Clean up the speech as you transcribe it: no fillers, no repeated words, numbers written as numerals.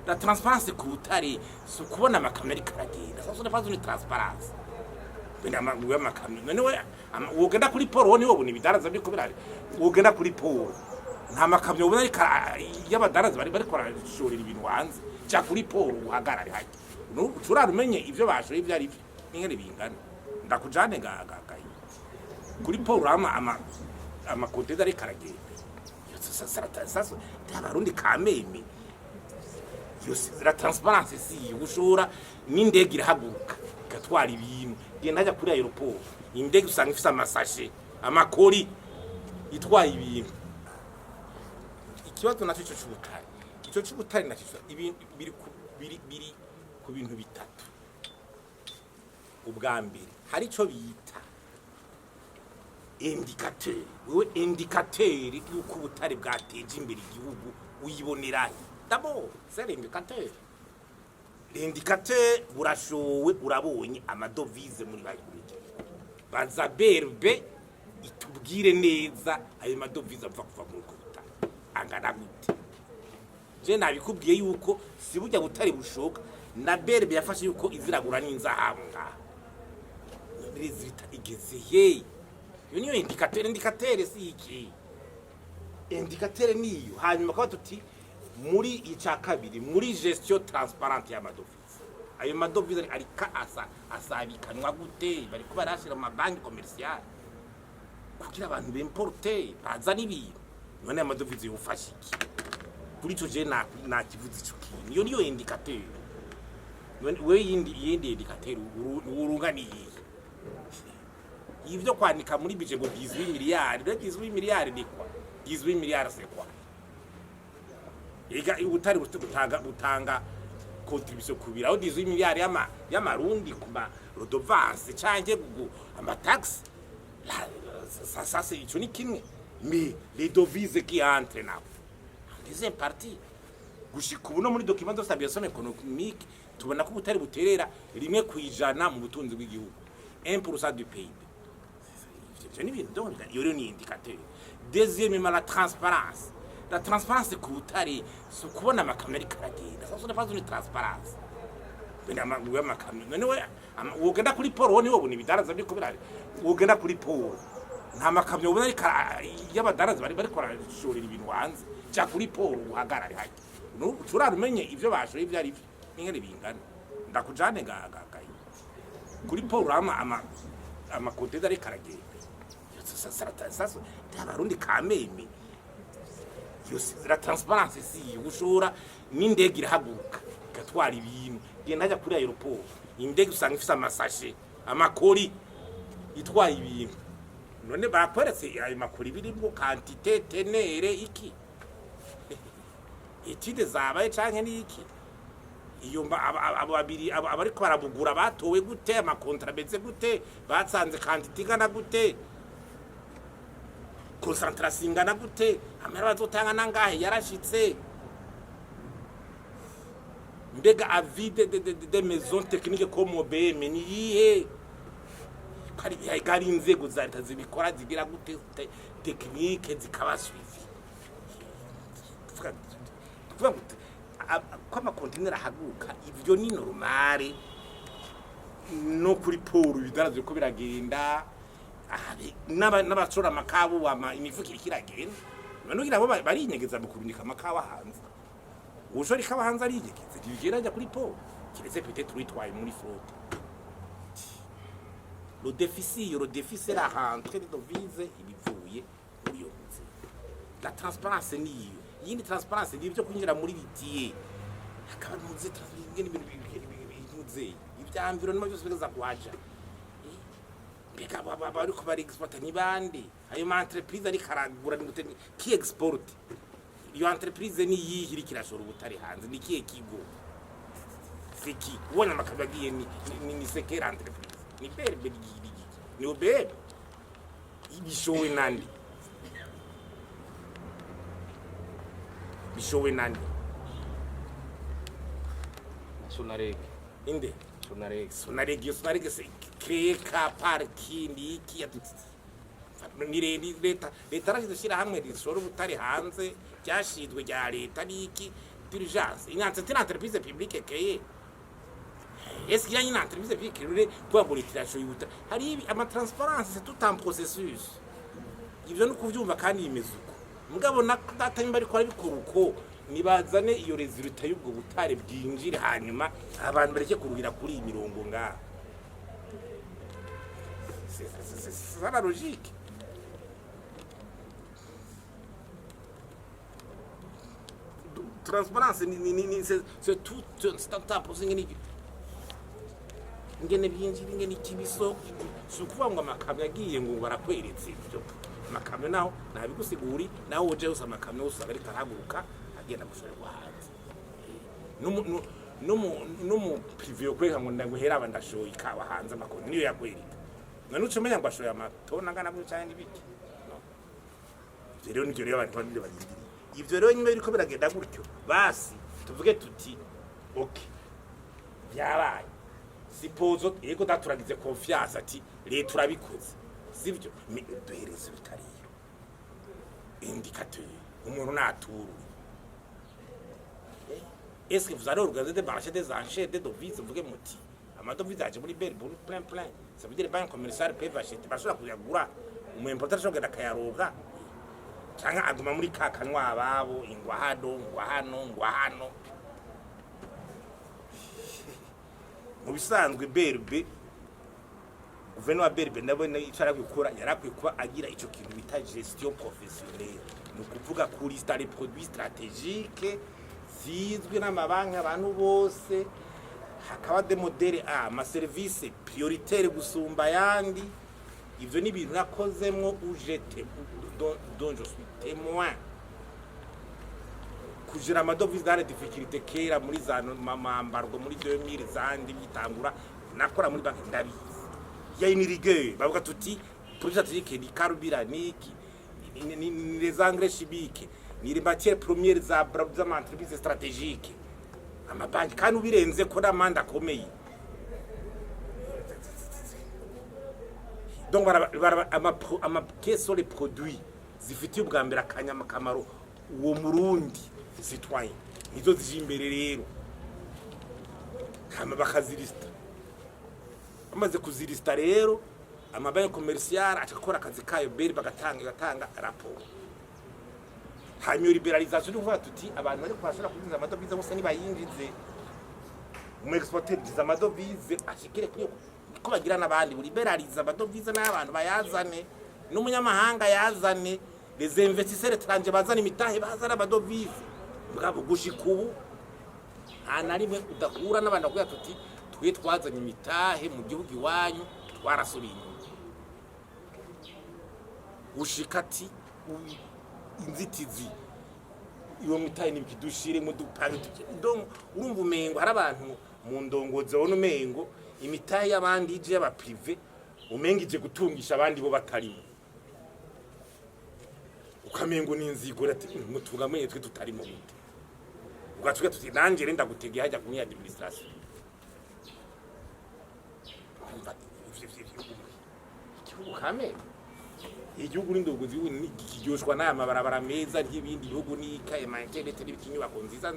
la transparence ku butare so kubona amakamyo ariko aragenda ça ce n'est pas une transparence bene amakamyo none we wogenda kuri poro woni wobona ibidaraza biko birari wogenda kuri poro nta makamyo ubona ariko y'abadaraza bari korashorera ibintu hanze cya kuri poro uhagarare haje no turarumenye ivyo bashoye ibyo ari ingene bingana ndakujane gagaye kuri poro ama konteza ariko aragenda sasa abarundi kameme yose la transparence si ushora n'indege irahaguruka gatwara ibintu genda ajya kuri aeroport indege usanga ifite amasashe amakori itwaye ibintu ikibazo naco cy'ubutare icyo cy'ubutare naco ibintu biri ku bintu bitatu ubwa mbere hari ico bita indicateur wewe indicateur yuko ubutare bwateje imbere igihugu uyibonera d'abord c'est l'indicateur l'indicateur burashowe urabonye amadovize muri bayibonye baza berbe itubwire neza ayo madovize apfa kuva muri kubutare angana gute je nabikubwiye yuko si burya butare bushoka na berbe yafashe yuko iziragura n'inzahabu ngaha rezita igeze hey niyo indicateur si iki indicateur niyo hanyuma kwa tuti muri ica kabiri muri gestion transparente ya madovize ayo madovize arika asabikanwa gute bari ko barashira mu banki commercial kugira abantu b'importer baza n'ibintu none amadovize yufasha iki kuri cyo je na kivuze cyo kintu niyo indicateur we yindi indicateur urunganiye ivyo kwanika muri bije ngo 18 miliyari rero 18 miliyari ni kwa 18 miliyari c'est quoi ega ubutari butanga contribution kubira aho 18 miliyari y'amarundi kuma redevance canke ama tax ça c'est ico ni kimwe mais les devises qui entrent là deuxième partie gushika ubu no muri document de stabilisation économique tubona ko ubutari buterera rimwe kwijana mu butunzi bw'igihugu 1% du PIB. C'est donc il y a un indicateur. Deuxièmement, la transparence. La transparence c'est kubutare so kubona amakamyo ariko aragenda ça ce n'est pas une transparence bene amakamyo none we wogenda kuri poro woni wobona ibidaraza biko birari wogenda kuri poro nta makamyo ubona ariko y'abadaraza bari korashorera ibintu hanze cya kuri poro uhagarare haje no turarumenye ivyo bashoye ibyo ari ingene bingana ndakujane gagaye kuri poro ama konteza ariko aragenda sasa abarundi kameme yose la transparence si ushora n'indege irahaguruka gatwara ibintu genda ajya kuri aeroport indege usanga ifite amasashe amakori itwaye ibintu none bakweretse ayo makori birimo quantité tenere iki etide zabaye canke niki iyo abo babiri abariko barabugura batowe gute amakontra beze gute batsanze quantité ngana gute concentration ingana gute amera bazotanga nangahe yarashitse mbega avis de maison technique comme OBM ni yihe kari inzego za leta zibikora zigira gute technique zikaba suivi kwa makontinera haguka ivyo ni normale no kuri poro bidaraje ko biragenda n'abashora amakabu imifuka ikiragenda none ngira bo bari inyegeza mu kubinika amakawa hanze ushora ikaba hanze ari inyegeza kigera ajya kuri poro kiretse peut-être witwaye muri flotte le déficit la rentrée de devise ibivuye muri yo nzi la transparence niyo yindi transparence ni byo kwinjira muri bitiye akaba muzi transparence ibintu bivuze ibyambiro no byose bigaza kwaja beka bari ko bari export ni bande ayo ma entreprise ari karagura ni gute ki export iyo entreprise ni yihiri kirashora ubutari hanze ni kiye kigo fiki ubona makabagiye ni sekera entreprise ni berbe ni obebe ibishowe nandi bishowe nandi sonarege inde sonarege se créer ka parking iki ya ni leta rashidashira hamwe risoro butari hanze byashidwe rya leta niki d'urgence. C'est une entreprise publique créée. Est-ce qu'il y a une entreprise publique créée pour abolir Ry'Ubutare? Hari amatransparence, c'est tout un processus. Ivyo no kuvyumva kandi imezuko. Mugabo natatanye bari kora bikuruko nibazane iyo resultat y'ubwo butare bwinjire hanyuma abantu bareke kuruhira kuri imirongo nga. C'est ça la logique. Transparence c'est tout un processus ngene byinjira ngene ikibiso sukuvuga ngo amakamyo agiye ngo barakweretse ibyo amakamyo naho nabigusiguri naho uje usa amakamyo usa ariko arahaguruka agenda gushorwa hanze no mu privé yo kwega ngo ndaguhera abandashoye ikawa hanze amakoni niyo yakwereka none ucumenya ngo ashoye amatona ngana byo cyane ibiki rero nivyo rero abantu bandi bagirira ivyo rero nyuma biriko biragenda gutyo basi tuvuge tuti okay byabaye sipozo yego daturagize confiance ati leta turabikoze sivyo duhereze bitariyo indicateur umuntu naturu est-ce que vous allez organiser des marchés des enchères des devises vuge muti amadovize aje muri belle plein ça veut dire les banques commerciales peuvent acheter bashobora kuyagura umu importateur agenda kayaroga cyangwa aguma muri kakanwa ababo ingwa hano mu bisanzwe berbe guverinoma berbe ndabona icara gukora yarakwiye kuba agira ico kintu bita gestion professionnelle no kuvuga kuri les produits stratégiques zizwe n'amabanki abantu bose hakaba de modèle ama service prioritaire gusumba yandi ivyo ni ibintu nakozemwo ujete dont je suis témoin kujira amadovize dans les difficultés kera muri za mambargo muri 2000 zandi bitangura nakora muri banki ndabizi ya inirige bavuga tuti produit stratégique ni carburant ni les engrais chimiques ni les matières premières za entreprises stratégiques amabanki kandi ubirenze ko n'amanda akomeye donc quels sont les produits zifitiye ubwa mbere akanyama kamaro uwo murundi citoyen nizo zijimbere rero kama bakazirista amaze kuzirista rero amabanki commercial akakora akazi kayo beri bagatanga rapport hanyuma liberalisation uvuga tuti abantu bari kwashora kuzinza amadovize bose ni bayinjize mu exporter diza amadovize ashikire ko bagira nabandi liberaliza amadovize n'abantu bayazane n'umunyamahanga yazane les investisseurs étrangers bazana imitahe bazana amadovize mugabo gushika ubu anarimwe udakura n'abandi kuya tuti twe twazanye imitahe mu gihugu iwanyu twarasubiye ushikati inzitizi iyo mitahe nibikidushire mu dupange donc urumva umengo hari abantu mu ndongoze wono umengo imitahe y'abandi ije y'aba privé umengo ije gutungisha abandi bo batarimo ukamengo ninzigora ati mutungamwe twe tutarimo gute ugacuka tuti nanje renda gutegeye hajya kuri administration igihugu kame igihugu n'indogozi kijoshwa n'aya mabarabara meza y'ibindi bihugu n'ikaye manke ndetse n'ibinyubako nziza